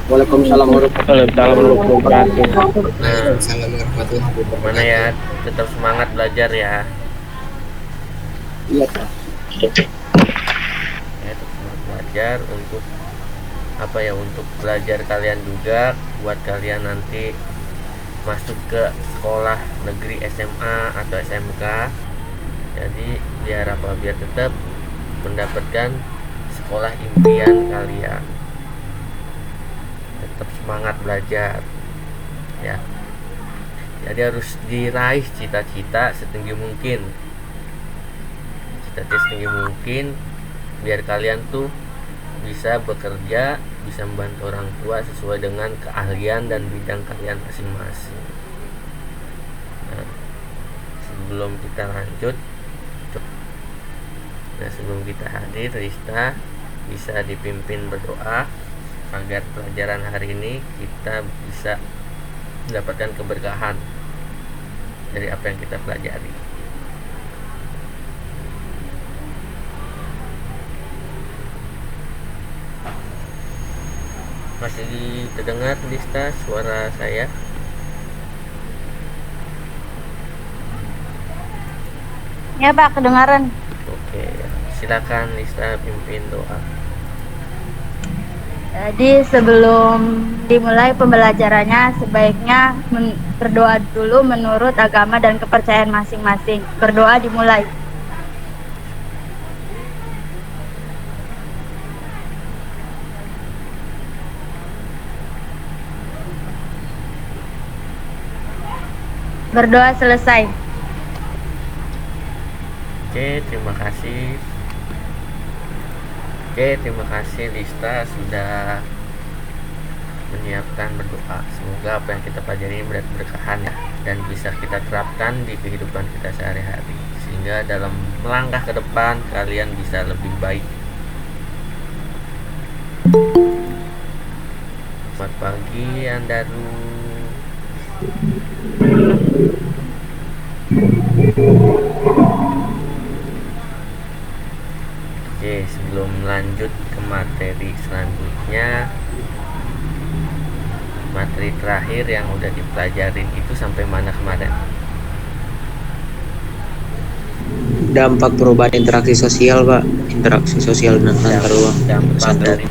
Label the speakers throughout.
Speaker 1: Waalaikumsalam warahmatullahi wabarakatuh.
Speaker 2: Nah,
Speaker 3: Waalaikumsalam warahmatullahi
Speaker 2: gimana ya?
Speaker 3: wabarakatuh.
Speaker 2: Tetap semangat belajar ya.
Speaker 1: Iya, Pak.
Speaker 2: Ya, tetap semangat belajar untuk apa ya? Untuk belajar kalian juga, buat kalian nanti masuk ke sekolah negeri SMA atau SMK. Jadi biar apa? Biar tetap mendapatkan sekolah impian kalian. Tetap semangat belajar ya. Jadi harus diraih cita-cita setinggi mungkin, cita-cita setinggi mungkin, biar kalian tuh bisa bekerja, bisa membantu orang tua sesuai dengan keahlian dan bidang kalian masing-masing. Nah, sebelum kita lanjut, sebelum kita hadir, Rista bisa dipimpin berdoa agar pelajaran hari ini kita bisa mendapatkan keberkahan dari apa yang kita pelajari. Masih terdengar, Rista, suara saya?
Speaker 4: Ya Pak, kedengaran.
Speaker 2: Oke, silakan Rista pimpin doa.
Speaker 4: Jadi sebelum dimulai pembelajarannya sebaiknya berdoa dulu menurut agama dan kepercayaan masing-masing. Berdoa dimulai. Berdoa selesai.
Speaker 2: Terima kasih Lista sudah menyiapkan berdoa. Semoga apa yang kita pelajari ini berkehan ya, dan bisa kita terapkan di kehidupan kita sehari-hari, sehingga dalam melangkah ke depan kalian bisa lebih baik. Selamat pagi Andaru. Oke, sebelum lanjut ke materi selanjutnya, materi terakhir yang udah dipelajarin itu sampai mana kemarin?
Speaker 3: Dampak perubahan interaksi sosial, Pak. Interaksi sosial antar ruang.
Speaker 2: Dampak dari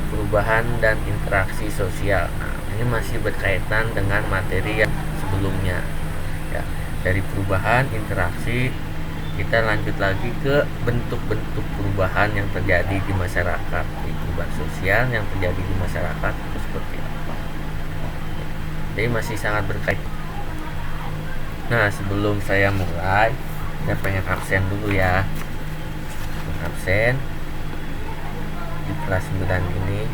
Speaker 2: perubahan dan interaksi sosial. Nah, ini masih berkaitan dengan materi yang sebelumnya. Ya, dari perubahan interaksi kita lanjut lagi ke bentuk-bentuk perubahan yang terjadi di masyarakat. Perubahan sosial yang terjadi di masyarakat itu seperti apa? Jadi masih sangat berkaitan. Nah, sebelum saya mulai, saya pengen absen dulu ya. Absen di kelas 9 ini.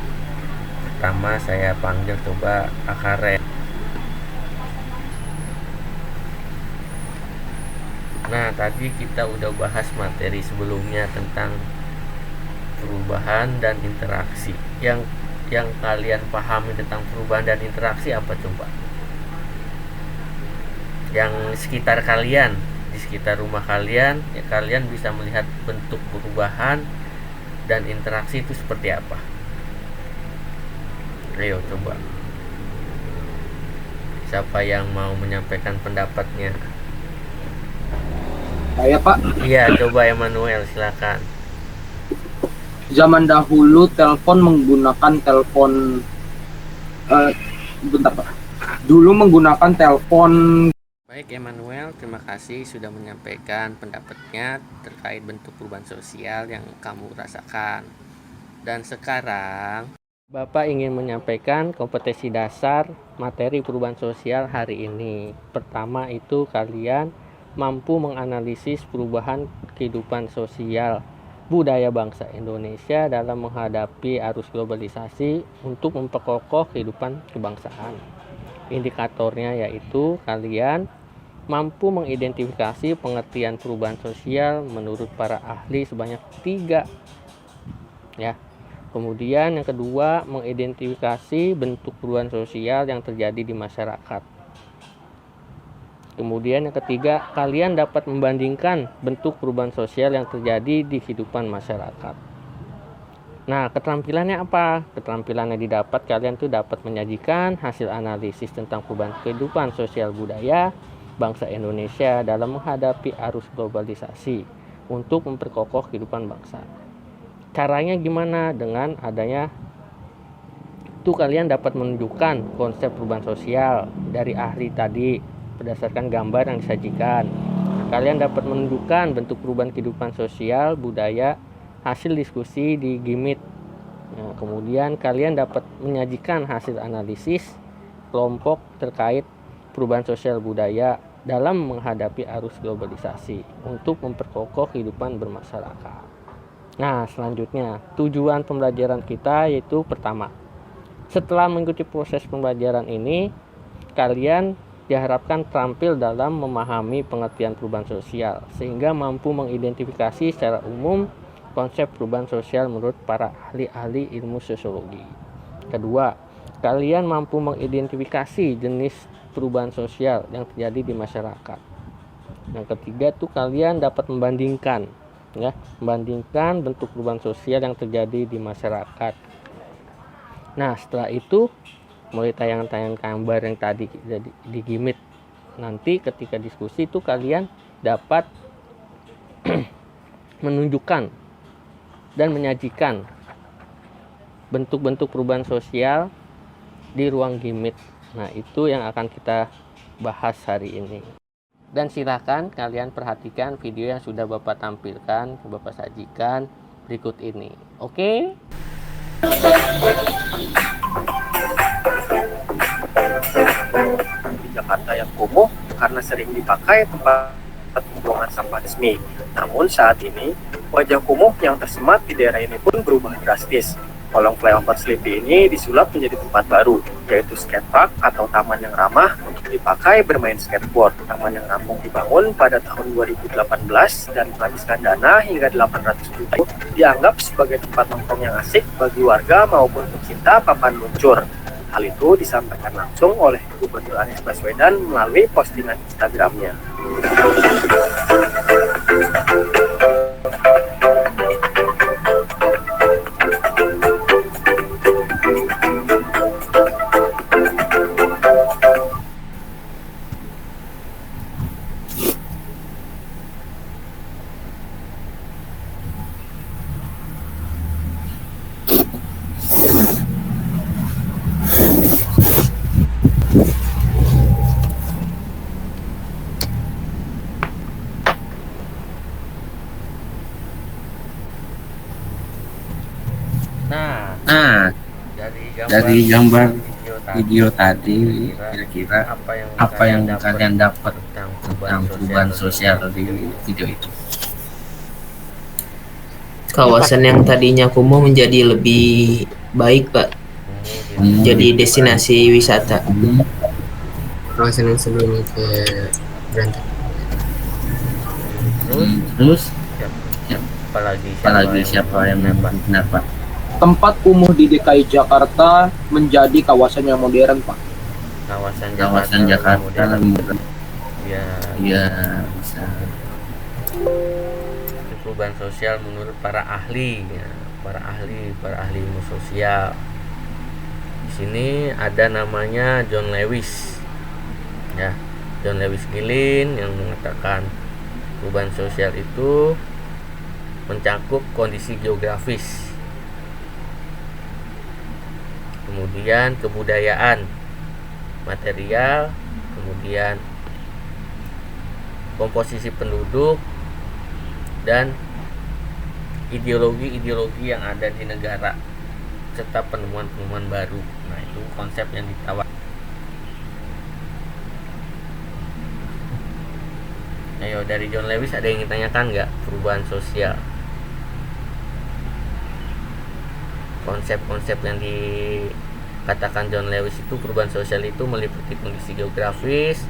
Speaker 2: Pertama saya panggil coba Akare. Nah, tadi kita udah bahas materi sebelumnya tentang perubahan dan interaksi. Yang kalian pahami tentang perubahan dan interaksi apa coba? Yang sekitar kalian, di sekitar rumah kalian, ya kalian bisa melihat bentuk perubahan dan interaksi itu seperti apa? Ayo coba. Siapa yang mau menyampaikan pendapatnya?
Speaker 1: Saya, Pak.
Speaker 2: Iya, coba Emmanuel, silakan.
Speaker 1: Zaman dahulu telepon menggunakan telepon bentar, Pak. Dulu menggunakan telepon.
Speaker 2: Baik Emmanuel, terima kasih sudah menyampaikan pendapatnya terkait bentuk perubahan sosial yang kamu rasakan. Dan sekarang Bapak ingin menyampaikan kompetensi dasar materi perubahan sosial hari ini. Pertama itu kalian mampu menganalisis perubahan kehidupan sosial budaya bangsa Indonesia dalam menghadapi arus globalisasi untuk memperkokoh kehidupan kebangsaan. Indikatornya yaitu kalian mampu mengidentifikasi pengertian perubahan sosial menurut para ahli sebanyak 3 ya. Kemudian yang kedua, mengidentifikasi bentuk perubahan sosial yang terjadi di masyarakat. Kemudian yang ketiga, kalian dapat membandingkan bentuk perubahan sosial yang terjadi di kehidupan masyarakat. Nah, keterampilannya apa? Keterampilannya didapat, kalian tuh dapat menyajikan hasil analisis tentang perubahan kehidupan sosial budaya bangsa Indonesia dalam menghadapi arus globalisasi untuk memperkokoh kehidupan bangsa. Caranya gimana? Dengan adanya itu kalian dapat menunjukkan konsep perubahan sosial dari ahli tadi berdasarkan gambar yang disajikan. Kalian dapat menunjukkan bentuk perubahan kehidupan sosial budaya hasil diskusi di GIMIT. Nah, kemudian kalian dapat menyajikan hasil analisis kelompok terkait perubahan sosial budaya dalam menghadapi arus globalisasi untuk memperkokoh kehidupan bermasyarakat. Nah, selanjutnya tujuan pembelajaran kita yaitu pertama, setelah mengikuti proses pembelajaran ini, kalian diharapkan terampil dalam memahami pengertian perubahan sosial sehingga mampu mengidentifikasi secara umum konsep perubahan sosial menurut para ahli-ahli ilmu sosiologi. Kedua, kalian mampu mengidentifikasi jenis perubahan sosial yang terjadi di masyarakat. Yang ketiga tuh kalian dapat membandingkan bentuk perubahan sosial yang terjadi di masyarakat. Nah, setelah itu mulai tayangan-tayangan gambar yang tadi di GIMIT. Nanti ketika diskusi itu kalian dapat menunjukkan dan menyajikan bentuk-bentuk perubahan sosial di ruang GIMIT. Nah, itu yang akan kita bahas hari ini. Dan silakan kalian perhatikan video yang sudah Bapak tampilkan, Bapak sajikan berikut ini. Oke?
Speaker 5: Di Jakarta yang kumuh karena sering dipakai tempat pembuangan sampah resmi. Namun saat ini, wajah kumuh yang tersemat di daerah ini pun berubah drastis. Kolong flyover Sleepy ini disulap menjadi tempat baru, yaitu skatepark atau taman yang ramah untuk dipakai bermain skateboard. Taman yang rampung dibangun pada tahun 2018 dan menghabiskan dana hingga 800 juta dianggap sebagai tempat nongkrong yang asik bagi warga maupun pecinta papan luncur. Hal itu disampaikan langsung oleh Gubernur Anies Baswedan melalui postingan Instagramnya.
Speaker 2: Nah, dari gambar
Speaker 6: video tadi kira-kira apa yang kalian dapat tentang perubahan sosial di video itu?
Speaker 3: Kawasan yang tadinya kumuh menjadi lebih baik, Pak. Jadi destinasi wisata. Kawasan yang sebelumnya ke berantakan.
Speaker 2: Terus apalagi siapa yang dapat?
Speaker 1: Tempat kumuh di DKI Jakarta menjadi kawasan yang modern, Pak.
Speaker 2: Kawasan Jakarta lebih modern.
Speaker 6: Ya bisa.
Speaker 2: Perubahan sosial menurut para ahli, para ahli ilmu sosial. Di sini ada namanya John Lewis, ya, John Lewis Gilin yang mengatakan perubahan sosial itu mencakup kondisi geografis, kemudian kebudayaan, material, kemudian komposisi penduduk, dan ideologi-ideologi yang ada di negara serta penemuan-penemuan baru. Nah, itu konsep yang ditawarkan. Ayo, dari John Lewis ada yang ingin tanyakan nggak perubahan sosial? Konsep-konsep yang dikatakan John Lewis itu perubahan sosial itu meliputi kondisi geografis,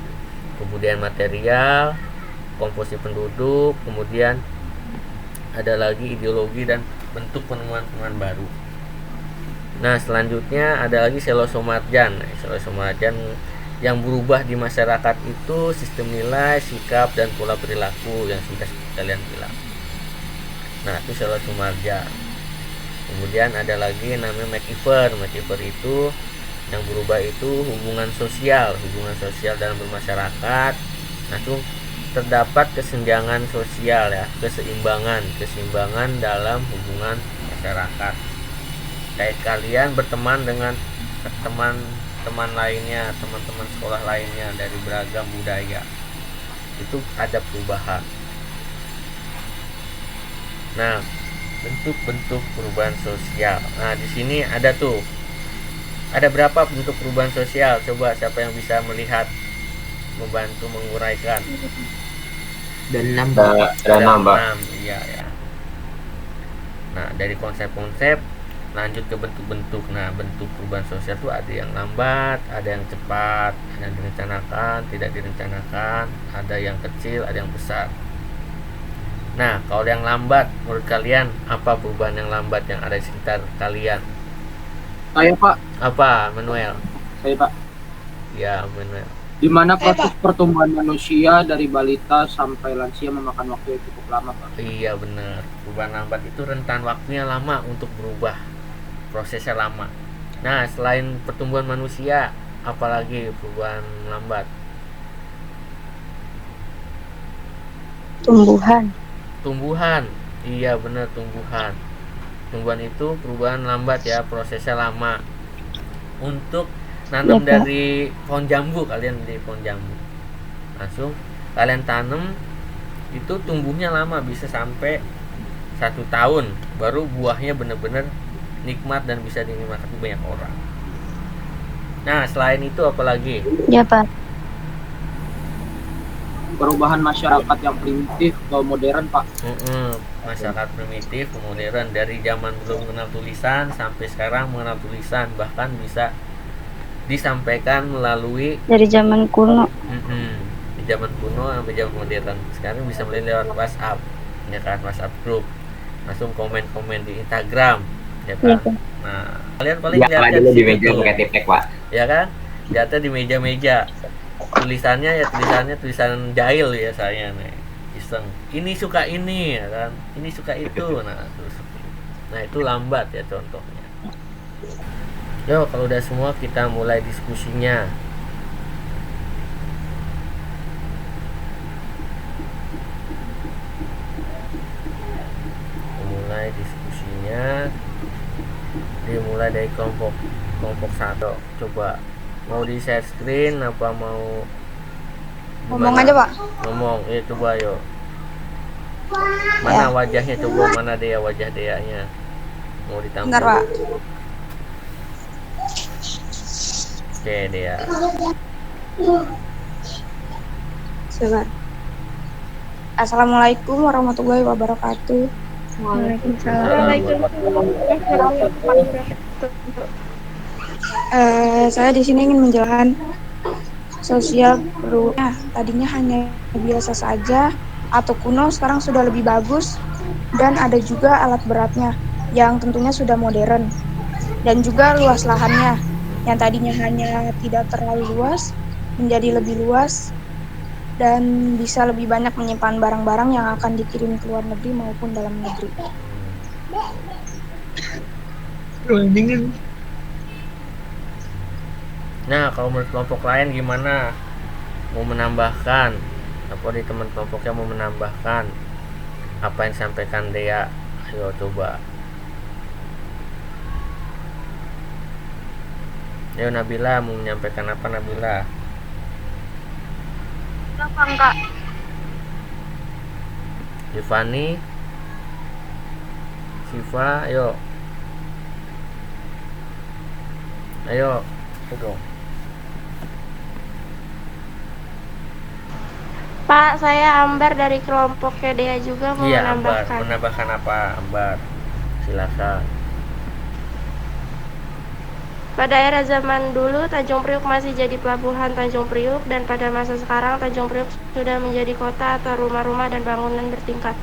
Speaker 2: kemudian material, komposisi penduduk, kemudian ada lagi ideologi dan bentuk penemuan-penemuan baru. Nah, selanjutnya ada lagi Selloso-Marjan. Selloso-Marjan yang berubah di masyarakat itu sistem nilai, sikap, dan pola perilaku yang sudah kalian bilang. Nah, itu Selloso-Marjan. Kemudian ada lagi yang namanya makeover. Makeover itu yang berubah itu hubungan sosial dalam bermasyarakat. Nah, itu terdapat kesenjangan sosial ya, keseimbangan dalam hubungan masyarakat. Kayak kalian berteman dengan teman-teman lainnya, teman-teman sekolah lainnya dari beragam budaya, itu ada perubahan. Nah, bentuk-bentuk perubahan sosial. Nah, di sini ada berapa bentuk perubahan sosial? Coba siapa yang bisa melihat, membantu menguraikan?
Speaker 3: Dan
Speaker 6: Ada 6, Pak.
Speaker 2: 6, iya ya. Nah, dari konsep-konsep lanjut ke bentuk-bentuk. Nah, bentuk perubahan sosial itu ada yang lambat, ada yang cepat, ada yang direncanakan, tidak direncanakan, ada yang kecil, ada yang besar. Nah, kalau yang lambat, menurut kalian apa perubahan yang lambat yang ada di sekitar kalian?
Speaker 1: Saya Pak,
Speaker 2: Apa, Manuel?
Speaker 1: saya Pak.
Speaker 2: Ya, Manuel.
Speaker 1: Di mana proses pertumbuhan manusia dari balita sampai lansia memakan waktu yang cukup lama Pak.
Speaker 2: Iya, benar. Perubahan lambat itu rentan waktunya lama untuk berubah. Prosesnya lama. Nah, selain pertumbuhan manusia, apalagi perubahan lambat? Tumbuhan. Iya, benar, tumbuhan. Tumbuhan itu perubahan lambat ya, prosesnya lama. Untuk nanam dari pohon jambu, kalian di pohon jambu. Langsung kalian tanam, itu tumbuhnya lama, bisa sampai 1 tahun baru buahnya benar-benar nikmat dan bisa dinikmati banyak orang. Nah, selain itu apalagi?
Speaker 4: Ya Pak.
Speaker 1: Perubahan masyarakat yang primitif ke modern Pak.
Speaker 2: Masyarakat primitif ke modern, dari zaman belum mengenal tulisan sampai sekarang mengenal tulisan, bahkan bisa disampaikan melalui
Speaker 4: Dari zaman kuno.
Speaker 2: di zaman kuno sampai zaman modern. Sekarang bisa melalui lewat WhatsApp, ya kan, WhatsApp group, langsung komen-komen di Instagram, ya kan. Nah, kalian paling
Speaker 6: Ya,
Speaker 2: lihat
Speaker 6: dulu di meja pakai tiplek, Pak.
Speaker 2: ya kan, jatuh di meja-meja, tulisannya tulisan jahil ya, saya nih iseng, ini suka ini, ya kan, ini suka itu. Nah itu lambat ya contohnya. Yo, kalau udah semua kita mulai diskusinya. Dimulai dari kelompok 1. Coba mau di share screen apa mau
Speaker 7: Ngomong aja, Pak.
Speaker 2: Ngomong, ya coba yuk. Mana wajahnya, coba mana wajah Deanya mau ditampil.
Speaker 7: Bentar, Pak.
Speaker 2: Oke, Dea.
Speaker 7: Sebentar. Assalamualaikum warahmatullahi wabarakatuh. Saya di sini ingin menjelaskan sosial perlunya. Tadinya hanya biasa saja atau kuno, sekarang sudah lebih bagus, dan ada juga alat beratnya yang tentunya sudah modern, dan juga luas lahannya yang tadinya hanya tidak terlalu luas menjadi lebih luas dan bisa lebih banyak menyimpan barang-barang yang akan dikirim ke luar negeri maupun dalam negeri.
Speaker 2: Nah, kalau menurut kelompok lain gimana? Mau menambahkan? Apa di teman kelompoknya mau menambahkan apa yang disampaikan Dea? Ayo coba. Ayo Nabila, mau menyampaikan apa Nabila?
Speaker 4: Apa enggak?
Speaker 2: Tiffany, Siva, ayo. Ayo, dong.
Speaker 8: Pak, saya Ambar dari kelompok Dea juga mau
Speaker 2: Iya, Ambar.
Speaker 8: menambahkan.
Speaker 2: Menambahkan apa, Ambar? Silakan.
Speaker 8: Pada era zaman dulu, Tanjung Priuk masih jadi pelabuhan Tanjung Priuk, dan pada masa sekarang Tanjung Priuk sudah menjadi kota atau rumah-rumah dan bangunan bertingkat.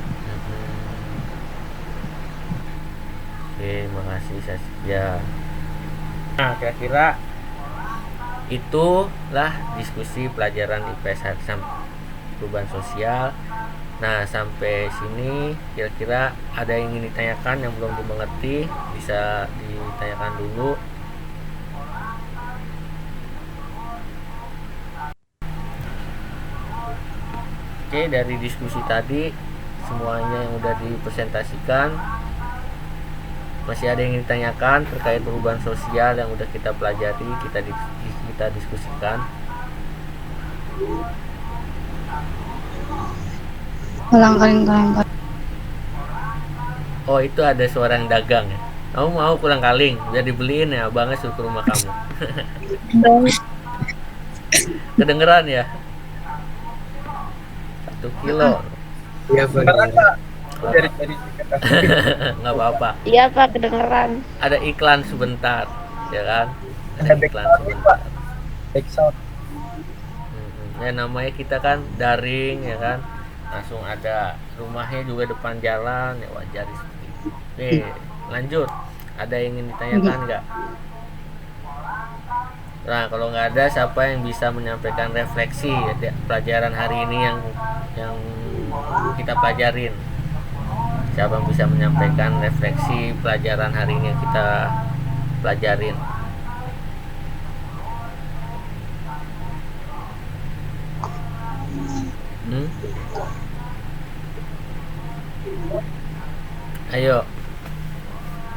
Speaker 2: Oke, makasih Saskia. Nah, kira-kira itulah diskusi pelajaran IPS 1 perubahan sosial. Nah, sampai sini kira-kira ada yang ingin ditanyakan yang belum dimengerti, bisa ditanyakan dulu. Oke, dari diskusi tadi semuanya yang udah dipresentasikan, masih ada yang ingin ditanyakan terkait perubahan sosial yang udah kita pelajari, kita diskusikan.
Speaker 7: Ulang-ulang.
Speaker 2: Oh, itu ada suara yang dagang ya. Kamu mau pulang kaling biar dibeliin ya, abangnya suruh ke rumah kamu. Kedengeran ya? 1 kilo.
Speaker 3: Iya Pak.
Speaker 2: Nggak apa-apa.
Speaker 8: Iya Pak, kedengeran.
Speaker 2: Ada iklan sebentar, ya kan? Ada iklan sebentar. Ya namanya kita kan daring, ya kan? Langsung ada rumahnya juga depan jalan, ya wajar seperti itu. Oke, lanjut. Ada yang ingin ditanyakan nggak? Nah, kalau nggak ada, siapa yang bisa menyampaikan refleksi ya, pelajaran hari ini yang kita pelajarin? Siapa yang bisa menyampaikan refleksi pelajaran hari ini yang kita pelajarin? Ayo,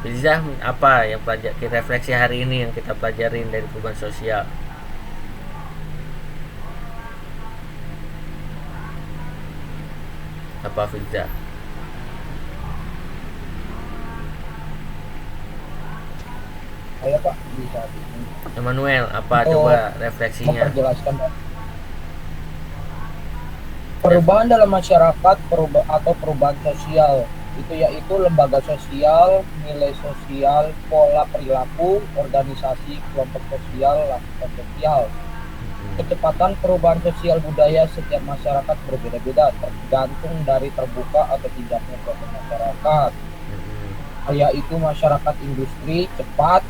Speaker 2: Rizah, apa yang refleksi hari ini yang kita pelajarin dari perubahan sosial? Apa Firza?
Speaker 9: Ayo Pak, bisa.
Speaker 2: Emmanuel, apa coba refleksinya?
Speaker 9: Memperjelaskan perubahan dalam masyarakat atau perubahan sosial itu yaitu lembaga sosial, nilai sosial, pola perilaku, organisasi, kelompok sosial, lapisan sosial. Kecepatan perubahan sosial budaya setiap masyarakat berbeda-beda tergantung dari terbuka atau tidaknya proses masyarakat. Yaitu masyarakat industri cepat,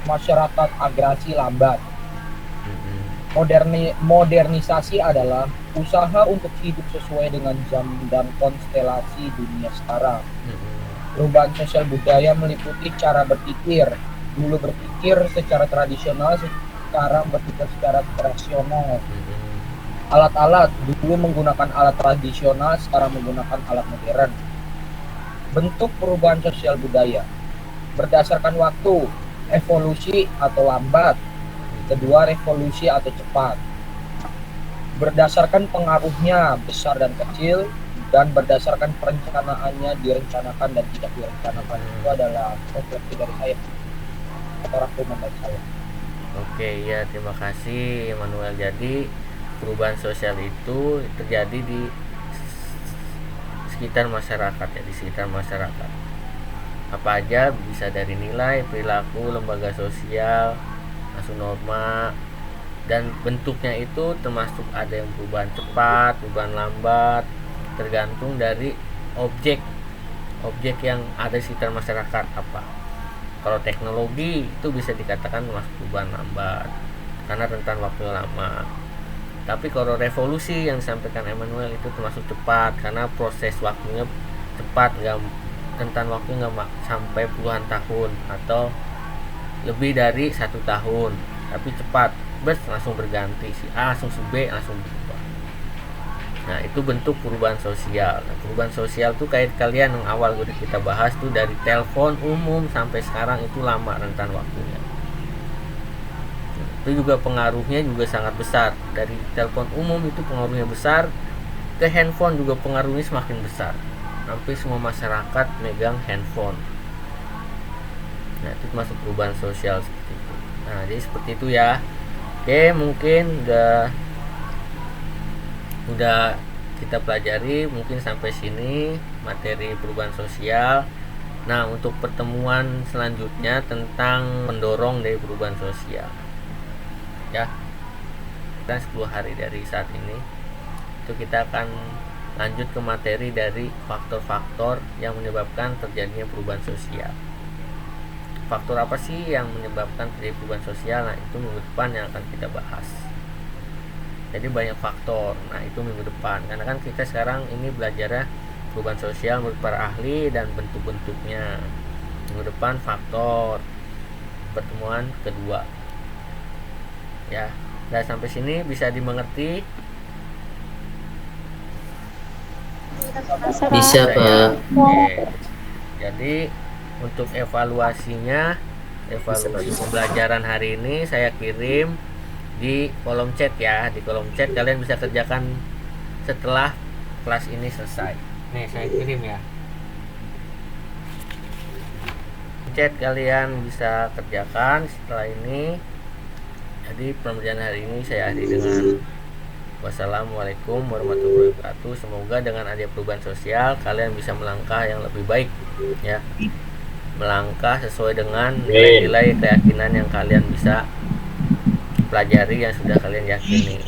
Speaker 9: masyarakat agresi lambat. Modernisasi adalah usaha untuk hidup sesuai dengan jam dan konstelasi dunia sekarang. Perubahan sosial budaya meliputi cara berpikir. Dulu berpikir secara tradisional, sekarang berpikir secara rasional. Alat-alat, dulu menggunakan alat tradisional, sekarang menggunakan alat modern. Bentuk perubahan sosial budaya berdasarkan waktu, evolusi atau lambat. Kedua, revolusi atau cepat. Berdasarkan pengaruhnya besar dan kecil, dan berdasarkan perencanaannya direncanakan dan tidak direncanakan. Itu adalah refleksi dari saya atau rangkuman dari saya.
Speaker 2: Oke, ya terima kasih Emmanuel. Jadi perubahan sosial itu terjadi di sekitar masyarakat ya, di sekitar masyarakat. Apa aja, bisa dari nilai, perilaku, lembaga sosial, masuk norma, dan bentuknya itu termasuk ada yang perubahan cepat, perubahan lambat, tergantung dari objek yang ada di sekitar masyarakat. Apa kalau teknologi itu bisa dikatakan masuk perubahan lambat karena rentan waktu lama. Tapi kalau revolusi yang disampaikan Emmanuel itu termasuk cepat karena proses waktunya cepat, nggak rentan waktu nggak sampai puluhan tahun atau lebih dari 1 tahun, tapi cepat, langsung berganti, si A langsung si B langsung berubah. Nah, itu bentuk perubahan sosial. Nah, perubahan sosial tuh kayak kalian yang awal udah kita bahas tuh, dari telepon umum sampai sekarang itu lama rentan waktunya. Nah, itu juga pengaruhnya juga sangat besar. Dari telepon umum itu pengaruhnya besar, ke handphone juga pengaruhnya semakin besar. Hampir semua masyarakat megang handphone. Nah, itu masuk perubahan sosial seperti itu. Nah, jadi seperti itu ya. Oke, mungkin udah kita pelajari mungkin sampai sini materi perubahan sosial. Nah, untuk pertemuan selanjutnya tentang pendorong dari perubahan sosial. Ya. Dan 10 hari dari saat ini itu kita akan lanjut ke materi dari faktor-faktor yang menyebabkan terjadinya perubahan sosial. Faktor apa sih yang menyebabkan terjadi perubahan sosial? Nah, itu minggu depan yang akan kita bahas. Jadi banyak faktor. Nah, itu minggu depan. Karena kan kita sekarang ini belajarnya perubahan sosial menurut para ahli dan bentuk-bentuknya. Minggu depan faktor pertemuan kedua. Ya. Dan sampai sini bisa dimengerti?
Speaker 3: Bisa, Pak.
Speaker 2: Oke. Jadi untuk evaluasi pembelajaran hari ini saya kirim di kolom chat ya. Di kolom chat kalian bisa kerjakan setelah kelas ini selesai. Nih saya kirim ya. Chat kalian bisa kerjakan setelah ini. Jadi pembelajaran hari ini saya akhiri dengan wassalamualaikum warahmatullahi wabarakatuh. Semoga dengan adanya perubahan sosial kalian bisa melangkah yang lebih baik ya. Melangkah sesuai dengan nilai-nilai keyakinan yang kalian bisa pelajari, yang sudah kalian yakini.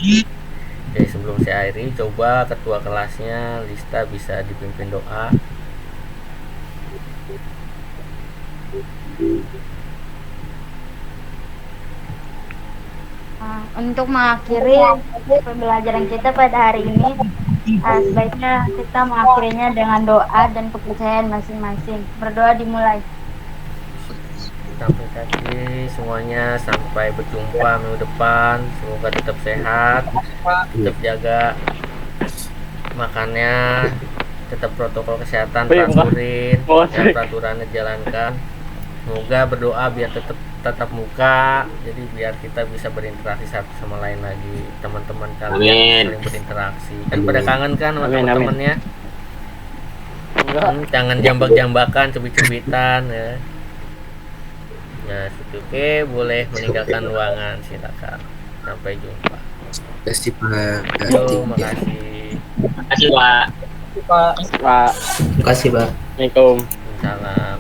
Speaker 2: Jadi sebelum saya akhiri, coba ketua kelasnya Lista bisa dipimpin doa.
Speaker 4: Untuk mengakhiri pembelajaran kita pada hari ini, sebaiknya kita mengakhirinya dengan doa dan kepercayaan masing-masing. Berdoa dimulai.
Speaker 2: Sampai kaki semuanya, sampai berjumpa minggu depan. Semoga tetap sehat, tetap jaga makannya, tetap protokol kesehatan peraturin, dan peraturannya jalankan. Semoga berdoa biar tetap muka, jadi biar kita bisa berinteraksi satu sama lain lagi. Teman-teman kalian saling berinteraksi. Kan pada kangen kan sama teman-temannya. Jangan jambak-jambakan, cubit-cubitan ya. Nah, oke, boleh meninggalkan ruangan, silakan. Sampai jumpa.
Speaker 3: Terima kasih, Pak.
Speaker 2: Terima kasih.
Speaker 10: Makasih, Pak.
Speaker 9: Pak.
Speaker 3: Terima kasih, Pak.
Speaker 10: Assalamualaikum.
Speaker 2: Salam.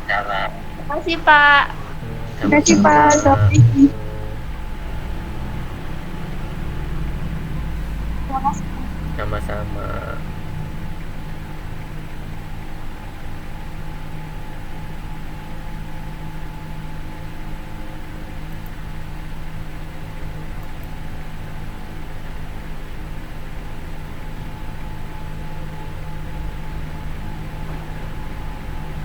Speaker 8: Terima kasih, Pak.
Speaker 7: Terima kasih, Pak.
Speaker 2: Sama-sama.